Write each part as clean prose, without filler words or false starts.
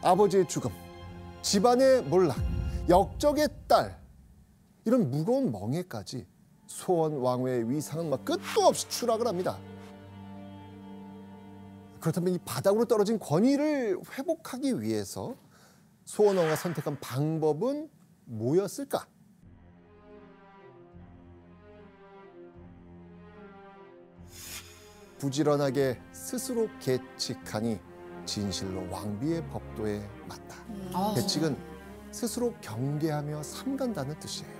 아버지의 죽음, 집안의 몰락, 역적의 딸, 이런 무거운 멍에까지 소원 왕후의 위상은 막 끝도 없이 추락을 합니다. 그렇다면 이 바닥으로 떨어진 권위를 회복하기 위해서 소원 왕후가 선택한 방법은 뭐였을까? 부지런하게 스스로 계칙하니 진실로 왕비의 법도에 맞다. 계칙은 스스로 경계하며 삼간다는 뜻이에요.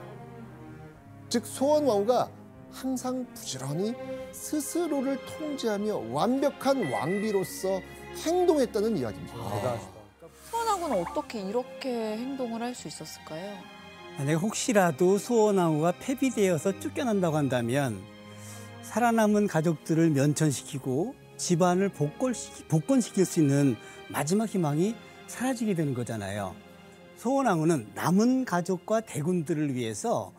즉 소원 왕후가 항상 부지런히 스스로를 통제하며 완벽한 왕비로서 행동했다는 이야기입니다. 소원 왕후는 어떻게 이렇게 행동을 할 수 있었을까요? 만약에 혹시라도 소원 왕후가 폐비되어서 쫓겨난다고 한다면 살아남은 가족들을 면천시키고 집안을 복권시킬 수 있는 마지막 희망이 사라지게 되는 거잖아요. 소원 왕후는 남은 가족과 대군들을 위해서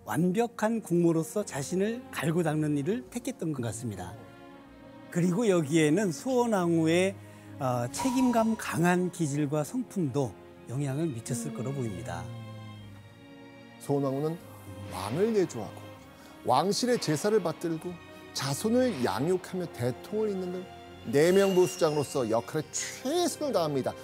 완벽한 국모로서 자신을 갈고 닦는 일을 택했던 것 같습니다. 그리고 여기에는 소원 왕후의 책임감 강한 기질과 성품도 영향을 미쳤을 거로 보입니다. 소원 왕후는 왕을 내조하고 왕실의 제사를 받들고 자손을 양육하며 대통을 잇는 등 내명부 수장으로서 역할에 최선을 다합니다.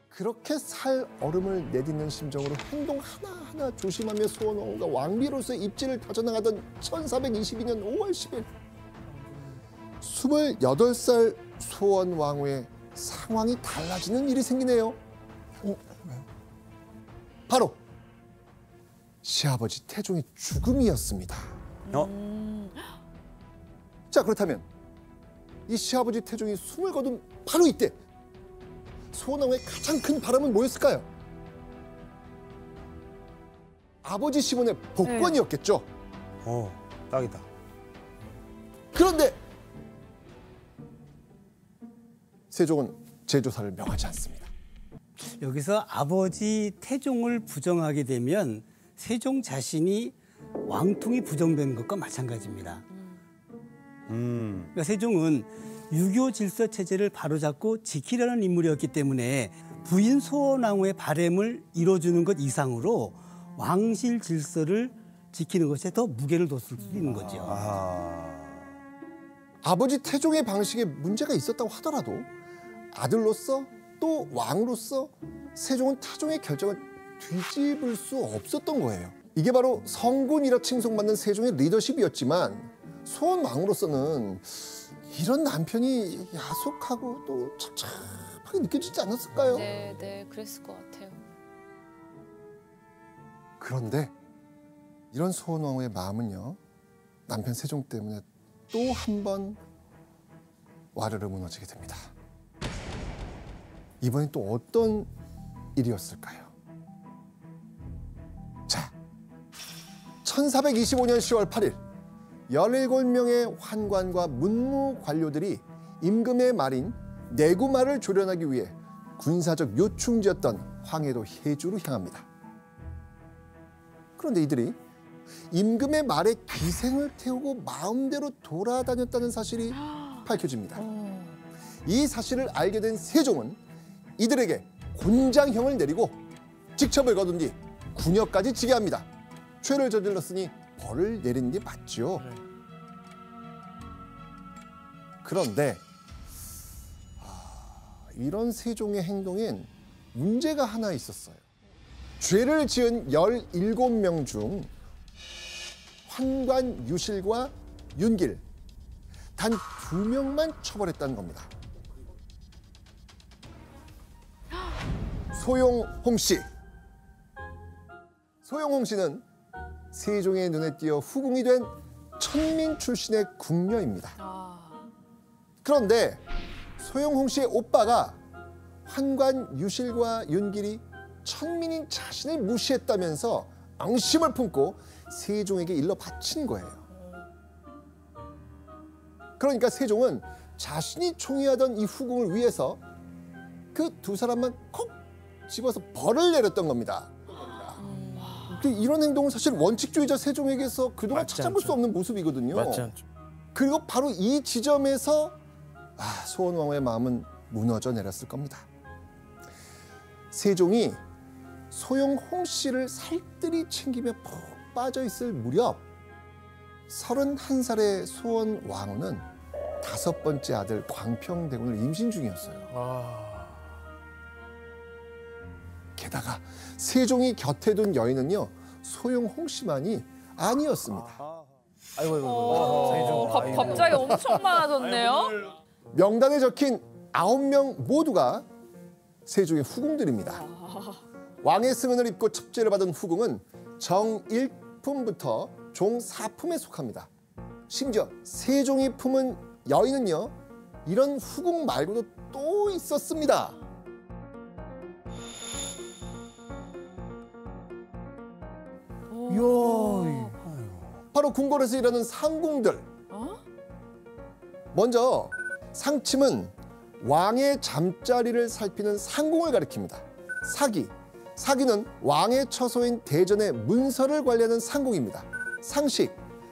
그렇게 살 얼음을 내딛는 심정으로 행동 하나하나 조심하며 소원 왕후가 왕비로서의 입지를 다져나가던 1422년 5월 10일 28살 소원 왕후의 상황이 달라지는 일이 생기네요. 바로 시아버지 태종의 죽음이었습니다. 자, 그렇다면 이 시아버지 태종이 숨을 거둔 바로 이때 소원 왕후의 가장 큰 바람은 뭐였을까요? 아버지 시몬의 복권이었겠죠. 딱이다. 그런데 세종은 재조사를 명하지 않습니다. 여기서 아버지 태종을 부정하게 되면 세종 자신이 왕통이 부정되는 것과 마찬가지입니다. 그러니까 세종은 유교 질서 체제를 바로잡고 지키려는 인물이었기 때문에 부인 소원 왕후의 바람을 이뤄주는 것 이상으로 왕실 질서를 지키는 것에 더 무게를 뒀을 수 있는 거죠. 아버지 태종의 방식에 문제가 있었다고 하더라도 아들로서 또 왕으로서 세종은 태종의 결정을 뒤집을 수 없었던 거예요. 이게 바로 성군이라 칭송받는 세종의 리더십이었지만 소원 왕으로서는 이런 남편이 야속하고 또 섭섭하게 느껴지지 않았을까요? 네, 그랬을 것 같아요. 그런데 이런 소원 왕후의 마음은요, 남편 세종 때문에 또 한 번 와르르 무너지게 됩니다. 이번엔 또 어떤 일이었을까요? 자, 1425년 10월 8일 17명의 환관과 문무 관료들이 임금의 말인 내구마를 조련하기 위해 군사적 요충지였던 황해도 해주로 향합니다. 그런데 이들이 임금의 말에 기생을 태우고 마음대로 돌아다녔다는 사실이 밝혀집니다. 이 사실을 알게 된 세종은 이들에게 곤장형을 내리고 직첩을 거둔 뒤 군역까지 지게 합니다. 죄를 저질렀으니 벌을 내리는 게 맞죠. 그런데 이런 세종의 행동엔 문제가 하나 있었어요. 죄를 지은 17명 중 환관 유실과 윤길 단 2명만 처벌했다는 겁니다. 소용홍 씨. 소용홍 씨는 세종의 눈에 띄어 후궁이 된 천민 출신의 궁녀입니다. 그런데 소용홍 씨의 오빠가 환관 유실과 윤길이 천민인 자신을 무시했다면서 앙심을 품고 세종에게 일러 바친 거예요. 그러니까 세종은 자신이 총애하던 이 후궁을 위해서 그 두 사람만 콕 집어서 벌을 내렸던 겁니다. 이런 행동은 사실 원칙주의자 세종에게서 그동안 찾아볼 수 없는 모습이거든요. 맞지 않죠. 그리고 바로 이 지점에서 소원 왕후의 마음은 무너져 내렸을 겁니다. 세종이 소용 홍씨를 살뜰히 챙기며 푹 빠져 있을 무렵 31살의 소원 왕후는 5번째 아들 광평대군을 임신 중이었어요. 게다가 세종이 곁에 둔 여인은요, 소용 홍씨만이 아니었습니다. 갑자기 엄청 많아졌네요. 명단에 적힌 9명 모두가 세종의 후궁들입니다. 왕의 승은을 입고 첩제를 받은 후궁은 정 1품부터 종 4품에 속합니다. 심지어 세종이 품은 여인은요, 이런 후궁 말고도 또 있었습니다. 이야. 바로 궁궐에서 일하는 상궁들. 먼저 상침은 왕의 잠자리를 살피는 상궁을 가리킵니다. 사기는 왕의 처소인 대전의 문서를 관리하는 상궁입니다.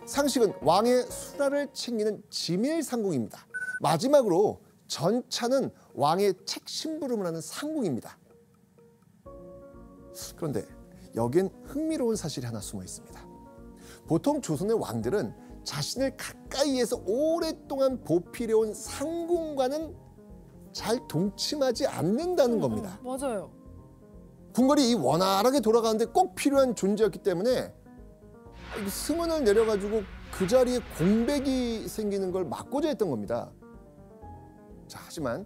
상식은 왕의 수라를 챙기는 지밀상궁입니다. 마지막으로 전차는 왕의 책 심부름을 하는 상궁입니다. 그런데 여기엔 흥미로운 사실이 하나 숨어 있습니다. 보통 조선의 왕들은 자신을 가까이에서 오랫동안 보필해온 상궁과는 잘 동침하지 않는다는 겁니다. 맞아요. 궁궐이 이 원활하게 돌아가는데 꼭 필요한 존재였기 때문에 승은을 내려가지고 그 자리에 공백이 생기는 걸 막고자 했던 겁니다. 자, 하지만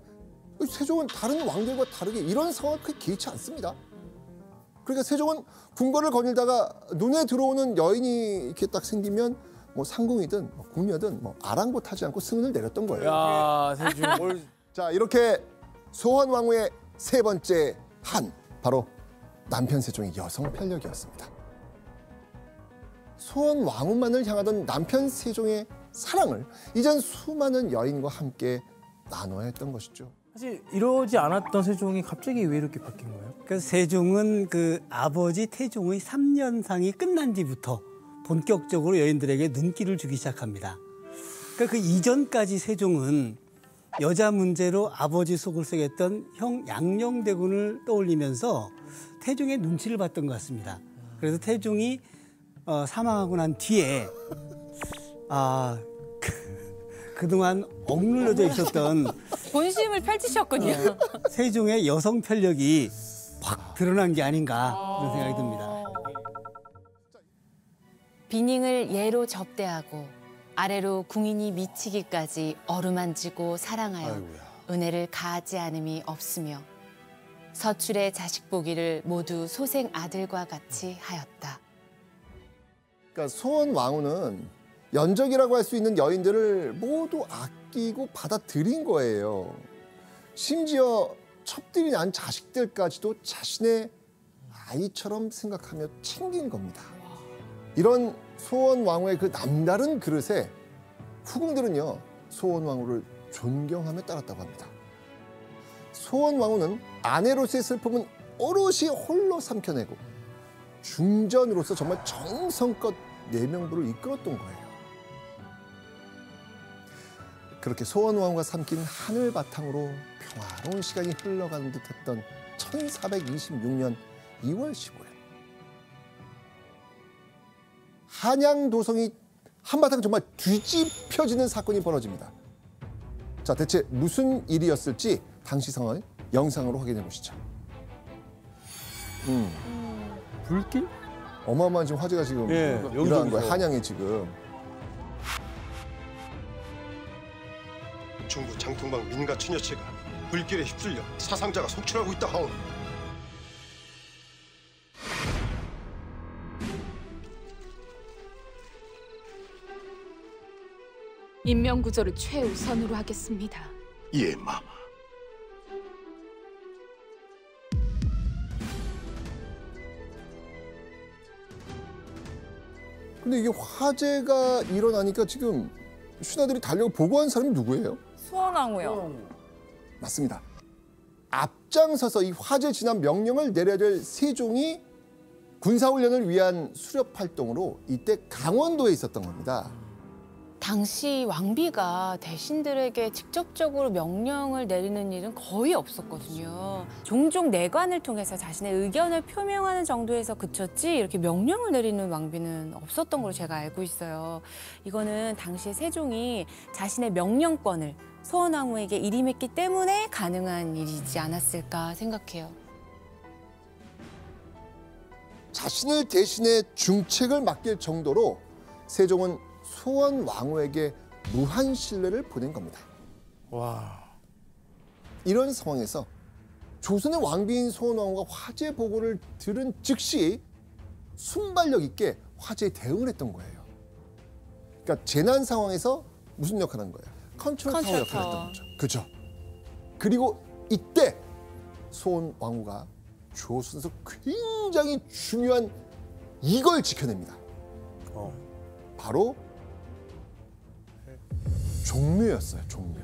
세종은 다른 왕들과 다르게 이런 상황을 크게 개의치 않습니다. 그러니까 세종은 궁궐을 거닐다가 눈에 들어오는 여인이 이렇게 딱 생기면 뭐 상궁이든 뭐 궁녀든 뭐 아랑곳하지 않고 승은을 내렸던 거예요. 야, 세종. 자, 이렇게 소원 왕후의 세 번째 한, 바로 남편 세종의 여성 편력이었습니다. 소원 왕후만을 향하던 남편 세종의 사랑을 이젠 수많은 여인과 함께 나눠야 했던 것이죠. 사실 이러지 않았던 세종이 갑자기 왜 이렇게 바뀐 거예요? 그래서 세종은 그 아버지 태종의 3년상이 끝난 뒤부터 본격적으로 여인들에게 눈길을 주기 시작합니다. 그러니까 그 이전까지 세종은 여자 문제로 아버지 속을 썩였던 형 양녕대군을 떠올리면서 태종의 눈치를 봤던 것 같습니다. 그래서 태종이 사망하고 난 뒤에 그동안 억눌려져 있었던 본심을 펼치셨군요. 세종의 여성 편력이 확 드러난 게 아닌가 그런 생각이 듭니다. 비닝을 예로 접대하고 아래로 궁인이 미치기까지 어루만지고 사랑하여 아이고야. 은혜를 가하지 않음이 없으며 서출의 자식 보기를 모두 소생 아들과 같이 하였다. 그러니까 소원 왕후는 연적이라고 할 수 있는 여인들을 모두 아끼고 받아들인 거예요. 심지어 첩들이 낳은 자식들까지도 자신의 아이처럼 생각하며 챙긴 겁니다. 이런 소원 왕후의 그 남다른 그릇에 후궁들은요, 소원 왕후를 존경하며 따랐다고 합니다. 소원 왕후는 아내로서의 슬픔은 오롯이 홀로 삼켜내고 중전으로서 정말 정성껏 내명부를 이끌었던 거예요. 그렇게 소원 왕후가 삼킨 하늘 바탕으로 평화로운 시간이 흘러가는 듯했던 1426년 2월 15일 한양 도성이 한바탕 정말 뒤집혀지는 사건이 벌어집니다. 자, 대체 무슨 일이었을지 당시 상황을 영상으로 확인해 보시죠. 불길? 어마어마한 지금 화재가 지금 예, 일어난 거예요. 여기저기서. 한양에 지금. 중부 장통방 민가 처녀체가 불길에 휩쓸려 사상자가 속출하고 있다 하오니 인명구조를 최우선으로 하겠습니다. 예, 마마. 근데 이게 화재가 일어나니까 지금 신하들이 달려가 보고한 사람이 누구예요? 소원왕후요. 맞습니다. 앞장서서 이 화재 진압 명령을 내려야 될 세종이 군사훈련을 위한 수렵 활동으로 이때 강원도에 있었던 겁니다. 당시 왕비가 대신들에게 직접적으로 명령을 내리는 일은 거의 없었거든요. 종종 내관을 통해서 자신의 의견을 표명하는 정도에서 그쳤지 이렇게 명령을 내리는 왕비는 없었던 걸로 제가 알고 있어요. 이거는 당시에 세종이 자신의 명령권을 소원왕후에게 일임했기 때문에 가능한 일이지 않았을까 생각해요. 자신을 대신해 중책을 맡길 정도로 세종은 소원왕후에게 무한 신뢰를 보낸 겁니다. 와. 이런 상황에서 조선의 왕비인 소원왕후가 화재 보고를 들은 즉시 순발력 있게 화재에 대응을 했던 거예요. 그러니까 재난 상황에서 무슨 역할을 한 거예요? 컨트롤 타워 역할을 했던 거죠. 그죠? 그리고 이때 소원왕후가 조선에서 굉장히 중요한 이걸 지켜냅니다. 바로 종묘였어요. 종묘.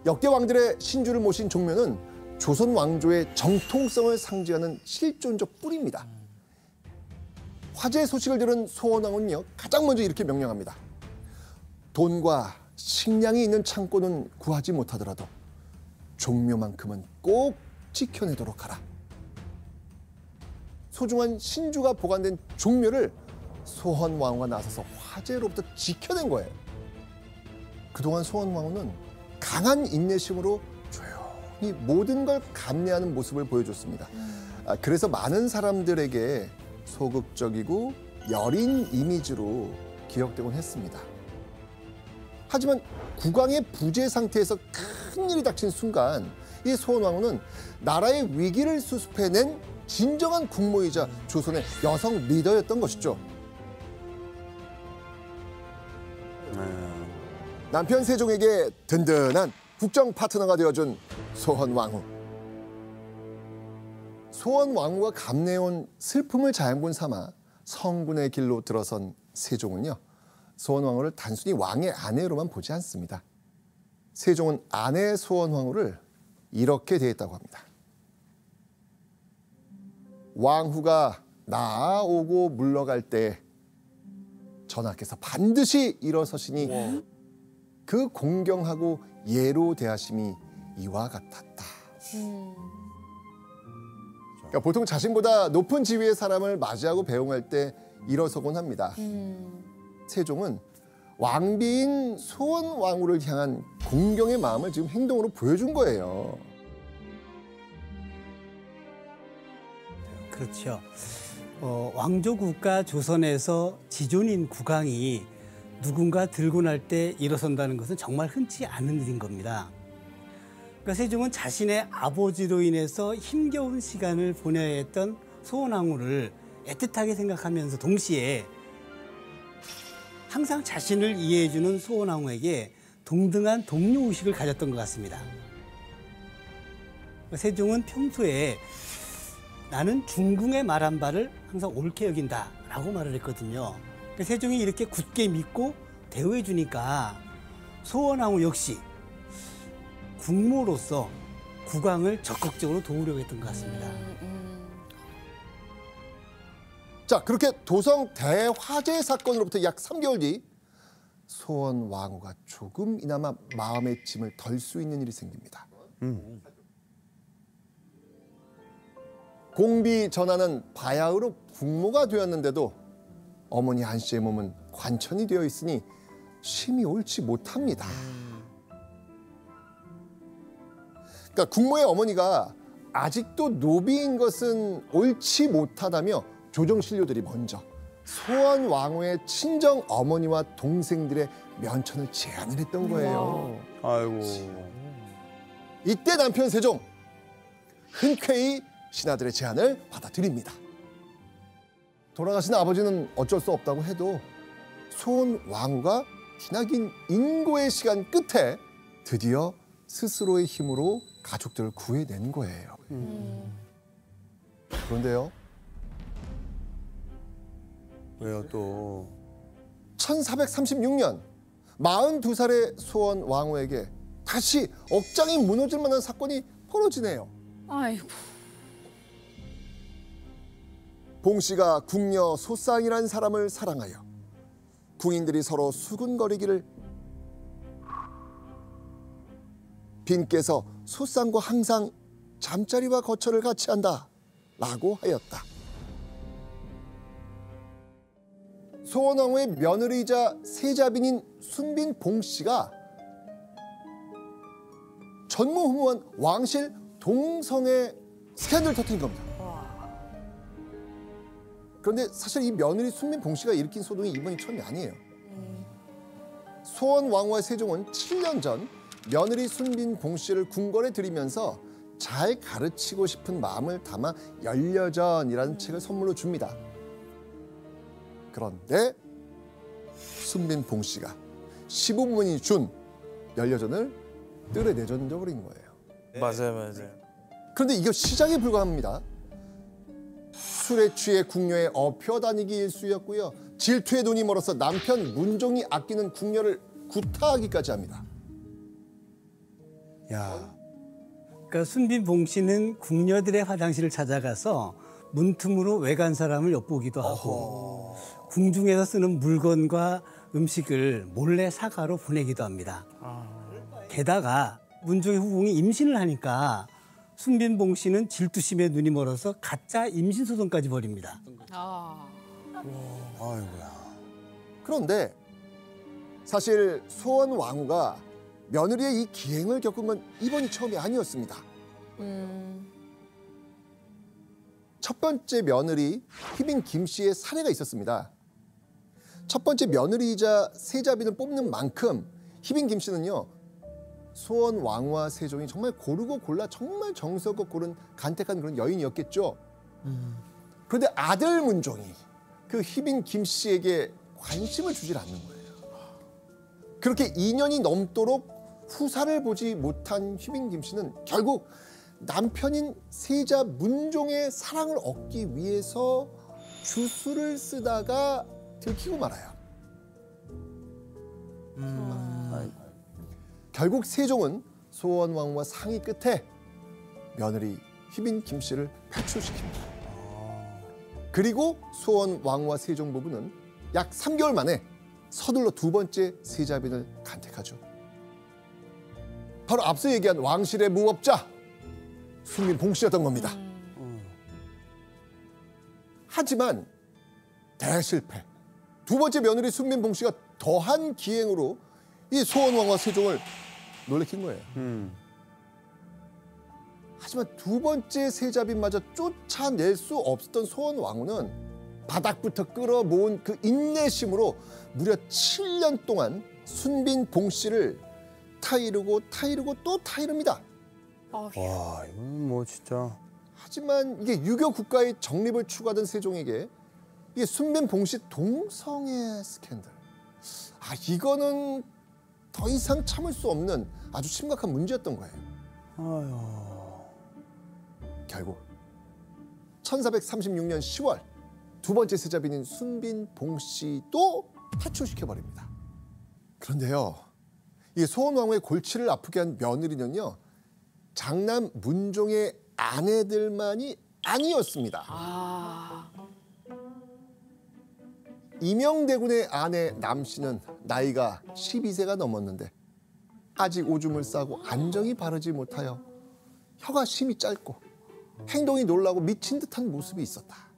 역대 왕들의 신주를 모신 종묘는 조선 왕조의 정통성을 상징하는 실존적 뿔입니다. 화재 소식을 들은 소원왕후는요, 가장 먼저 이렇게 명령합니다. 돈과 식량이 있는 창고는 구하지 못하더라도 종묘만큼은 꼭 지켜내도록 하라. 소중한 신주가 보관된 종묘를 소원왕후가 나서서 화재로부터 지켜낸 거예요. 그동안 소원왕후는 강한 인내심으로 조용히 모든 걸 감내하는 모습을 보여줬습니다. 그래서 많은 사람들에게 소극적이고 여린 이미지로 기억되곤 했습니다. 하지만 국왕의 부재 상태에서 큰일이 닥친 순간 이 소원왕후는 나라의 위기를 수습해낸 진정한 국모이자 조선의 여성 리더였던 것이죠. 남편 세종에게 든든한 국정 파트너가 되어준 소원왕후. 소원왕후가 감내해온 슬픔을 자양분 삼아 성군의 길로 들어선 세종은요, 소원왕후를 단순히 왕의 아내로만 보지 않습니다. 세종은 아내 소원왕후를 이렇게 대했다고 합니다. 왕후가 나아오고 물러갈 때 전하께서 반드시 일어서시니 그 공경하고 예로 대하심이 이와 같았다. 그러니까 보통 자신보다 높은 지위의 사람을 맞이하고 배웅할 때 일어서곤 합니다. 세종은 왕비인 소원왕후를 향한 공경의 마음을 지금 행동으로 보여준 거예요. 그렇죠. 왕조 국가 조선에서 지존인 국왕이 누군가 들고 날 때 일어선다는 것은 정말 흔치 않은 일인 겁니다. 그러니까 세종은 자신의 아버지로 인해서 힘겨운 시간을 보내야 했던 소원왕후를 애틋하게 생각하면서 동시에 항상 자신을 이해해주는 소원왕후에게 동등한 동료의식을 가졌던 것 같습니다. 세종은 평소에 나는 중궁의 말한 바를 항상 옳게 여긴다라고 말을 했거든요. 세종이 이렇게 굳게 믿고 대우해 주니까 소원왕후 역시 국모로서 국왕을 적극적으로 도우려고 했던 것 같습니다. 자, 그렇게 도성 대화재 사건으로부터 약 3개월 뒤 소원왕후가 조금이나마 마음의 짐을 덜 수 있는 일이 생깁니다. 공비 전하는 바야흐로 국모가 되었는데도 어머니 한 씨의 몸은 관천이 되어 있으니 쉼이 옳지 못합니다. 그러니까 국모의 어머니가 아직도 노비인 것은 옳지 못하다며 조정 신료들이 먼저 소원왕후의 친정 어머니와 동생들의 면천을 제안을 했던 거예요. 아이고. 이때 남편 세종 흔쾌히 신하들의 제안을 받아들입니다. 돌아가신 아버지는 어쩔 수 없다고 해도 소원왕후가 기나긴 인고의 시간 끝에 드디어 스스로의 힘으로 가족들을 구해낸 거예요. 그런데요, 왜요 또? 1436년 42살의 소원왕후에게 다시 억장이 무너질 만한 사건이 벌어지네요. 아이고. 봉씨가 궁녀 소쌍이라는 사람을 사랑하여 궁인들이 서로 수군거리기를 빈께서 소상과 항상 잠자리와 거처를 같이 한다 라고 하였다. 소원왕후의 며느리이자 세자빈인 순빈 봉씨가 전무후무한 왕실 동성애 스캔들을 터뜨린 겁니다. 그런데 사실 이 며느리 순빈 봉씨가 일으킨 소동이 이번이 처음이 아니에요. 소원왕후와 세종은 7년 전 며느리 순빈 봉씨를 궁궐에 들이면서 잘 가르치고 싶은 마음을 담아 열려전이라는 책을 선물로 줍니다. 그런데 순빈 봉씨가 시부모님이 준 열려전을 뜰에 내던져 버린 거예요. 맞아요. 그런데 이게 시작에 불과합니다. 술에 취해 궁녀에 업혀다니기 일쑤였고요. 질투에 눈이 멀어서 남편 문종이 아끼는 궁녀를 구타하기까지 합니다. 야, 그러니까 순빈 봉씨는 궁녀들의 화장실을 찾아가서 문틈으로 외간 사람을 엿보기도 하고 궁중에서 쓰는 물건과 음식을 몰래 사가로 보내기도 합니다. 게다가 문종의 후궁이 임신을 하니까 순빈 봉씨는 질투심에 눈이 멀어서 가짜 임신 소송까지 벌입니다. 아이고야. 그런데 사실 소원왕후가 며느리의 이 기행을 겪은 건 이번이 처음이 아니었습니다. 첫 번째 며느리 희빈 김씨의 사례가 있었습니다. 첫 번째 며느리이자 세자빈을 뽑는 만큼 희빈 김씨는요. 소원왕후와 세종이 정말 고르고 골라 정말 정성껏 고른 간택한 그런 여인이었겠죠. 그런데 아들 문종이 그 희빈 김씨에게 관심을 주질 않는 거예요. 그렇게 2년이 넘도록 후사를 보지 못한 희빈 김씨는 결국 남편인 세자 문종의 사랑을 얻기 위해서 주술을 쓰다가 들키고 말아요. 결국 세종은 소원왕후와 상의 끝에 며느리 희빈 김씨를 배출시킵니다. 그리고 소원왕후와 세종 부부는 약 3개월 만에 서둘러 두 번째 세자빈을 간택하죠. 바로 앞서 얘기한 왕실의 무법자 순빈 봉씨였던 겁니다. 하지만 대실패. 두 번째 며느리 순빈 봉씨가 더한 기행으로 이 소원왕후와 세종을 놀래킨 거예요. 하지만 두 번째 세자빈마저 쫓아낼 수 없었던 소원왕후는 바닥부터 끌어모은 그 인내심으로 무려 7년 동안 순빈 봉씨를 타이르고 또 타이릅니다. 와, 이건 뭐 진짜. 하지만 이게 유교 국가의 정립을 추구하던 세종에게 이게 순빈 봉씨 동성애 스캔들. 이거는 더 이상 참을 수 없는 아주 심각한 문제였던 거예요. 아유. 결국 1436년 10월 두 번째 세자빈인 순빈 봉씨도 퇴출시켜버립니다. 그런데요, 이 소원왕후의 골치를 아프게 한 며느리는요, 장남 문종의 아내들만이 아니었습니다. 임영대군의 아내 남씨는 나이가 12세가 넘었는데 아직 오줌을 싸고 안정이 바르지 못하여 혀가 심이 짧고 행동이 놀라고 미친 듯한 모습이 있었다.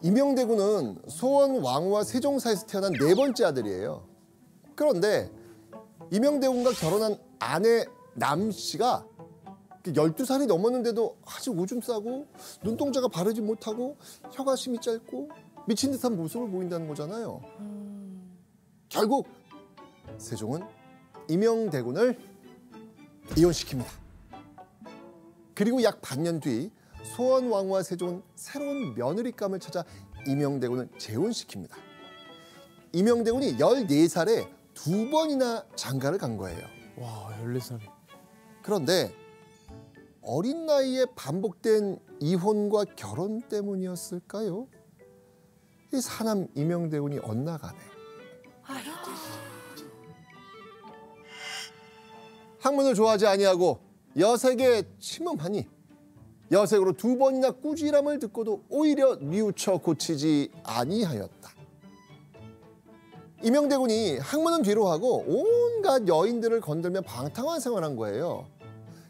임영대군은 소원왕후와 세종사에서 태어난 네 번째 아들이에요. 그런데 임영대군과 결혼한 아내 남씨가 12살이 넘었는데도 아직 오줌 싸고 눈동자가 바르지 못하고 혀가 심이 짧고 미친 듯한 모습을 보인다는 거잖아요. 결국 세종은 임영대군을 이혼시킵니다. 그리고 약 반년 뒤 소원왕후와 세종은 새로운 며느리감을 찾아 임영대군을 재혼시킵니다. 임영대군이 14살에 두 번이나 장가를 간 거예요. 와, 14살. 그런데 어린 나이에 반복된 이혼과 결혼 때문이었을까요? 이 사남 임영대군이 엇나가네. 학문을 좋아하지 아니하고 여색에 침음하니 여색으로 2번이나 꾸지람을 듣고도 오히려 뉘우쳐 고치지 아니하였다. 임영대군이 학문은 뒤로 하고 온갖 여인들을 건들며 방탕한 생활한 거예요.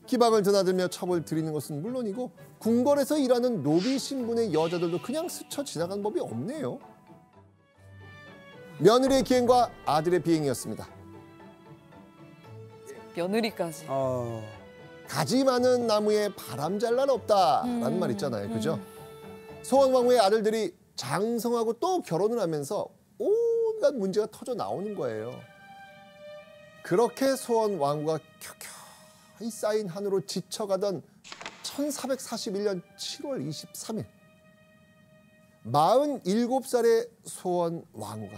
기방을 드나들며 첩을 들이는 것은 물론이고 궁궐에서 일하는 노비 신분의 여자들도 그냥 스쳐 지나간 법이 없네요. 며느리의 기행과 아들의 비행이었습니다. 며느리까지. 가지 많은 나무에 바람 잘 날 없다라는 말 있잖아요. 그죠? 소원 왕후의 아들들이 장성하고 또 결혼을 하면서 온갖 문제가 터져 나오는 거예요. 그렇게 소원 왕후가 켜켜이 쌓인 한으로 지쳐가던 1441년 7월 23일 47살의 소원 왕후가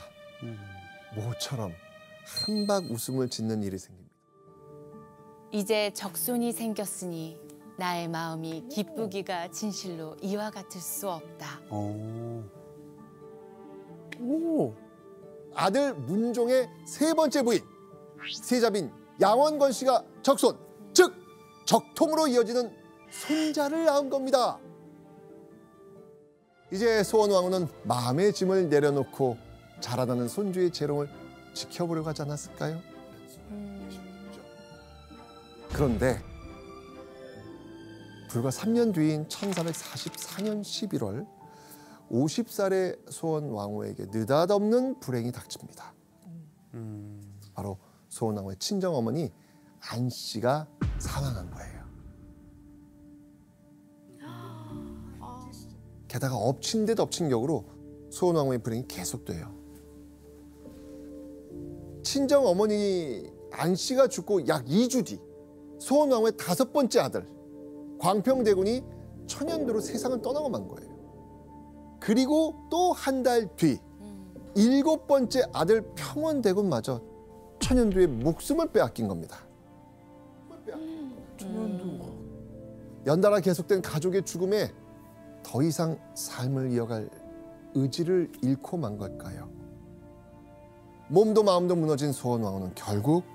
모처럼 한박 웃음을 짓는 일이 생깁니다. 이제 적손이 생겼으니 나의 마음이 기쁘기가 진실로 이와 같을 수 없다. 오. 아들 문종의 3번째 부인 세자빈 양원건 씨가 적손, 즉 적통으로 이어지는 손자를 낳은 겁니다. 이제 소원 왕후는 마음의 짐을 내려놓고 자라나는 손주의 재롱을 지켜보려고 하지 않았을까요? 그런데 불과 3년 뒤인 1444년 11월 50살의 소원 왕후에게 느닷없는 불행이 닥칩니다. 바로 소원 왕후의 친정 어머니 안 씨가 사망한 거예요. 게다가 엎친 데 덮친 격으로 소원 왕후의 불행이 계속돼요. 친정 어머니 안 씨가 죽고 약 2주 뒤 소원 왕후의 5번째 아들 광평대군이 천연두로 세상을 떠나고 만 거예요. 그리고 또 한 달 뒤 7번째 아들 평원대군마저 천연두의 목숨을 빼앗긴 겁니다. 연달아 계속된 가족의 죽음에 더 이상 삶을 이어갈 의지를 잃고 만 걸까요? 몸도 마음도 무너진 소원 왕후는 결국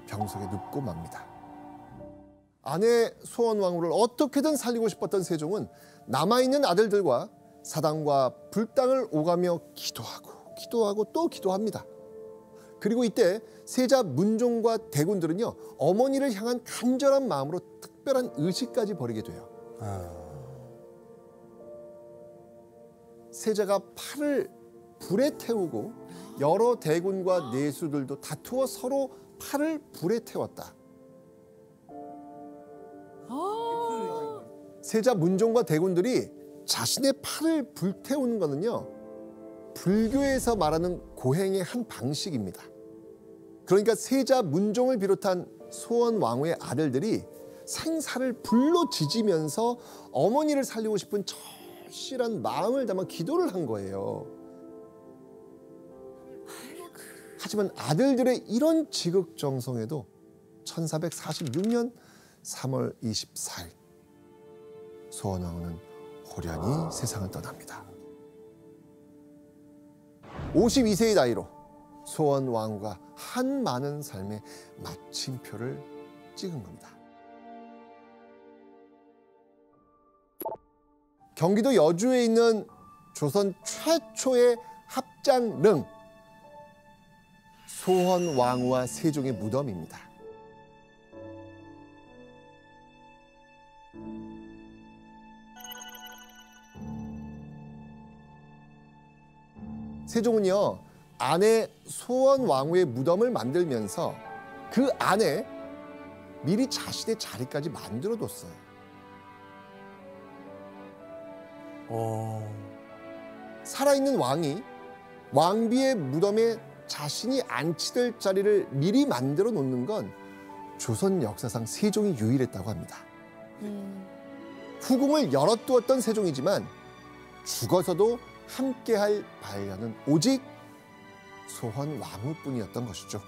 병석에 눕고 맙니다. 아내 소원 왕후를 어떻게든 살리고 싶었던 세종은 남아있는 아들들과 사당과 불당을 오가며 기도하고 또 기도합니다. 그리고 이때 세자 문종과 대군들은요 어머니를 향한 간절한 마음으로 특별한 의식까지 벌이게 돼요. 세자가 팔을 불에 태우고 여러 대군과 내수들도 다투어 서로 팔을 불에 태웠다. 세자 문종과 대군들이 자신의 팔을 불태우는 것은요 불교에서 말하는 고행의 한 방식입니다. 그러니까 세자 문종을 비롯한 소원 왕후의 아들들이 생사를 불로 지지면서 어머니를 살리고 싶은 절실한 마음을 담아 기도를 한 거예요. 하지만 아들들의 이런 지극정성에도 1446년 3월 24일 소원 왕후는 호련히 세상을 떠납니다. 52세의 나이로 소원 왕후가 한 많은 삶의 마침표를 찍은 겁니다. 경기도 여주에 있는 조선 최초의 합장릉 소원 왕후와 세종의 무덤입니다. 세종은요 아내 소원 왕후의 무덤을 만들면서 그 안에 미리 자신의 자리까지 만들어뒀어요. 살아있는 왕이 왕비의 무덤에 자신이 안치될 자리를 미리 만들어 놓는 건 조선 역사상 세종이 유일했다고 합니다. 후궁을 열어두었던 세종이지만 죽어서도 함께할 반려는 오직 소원 왕후뿐이었던 것이죠.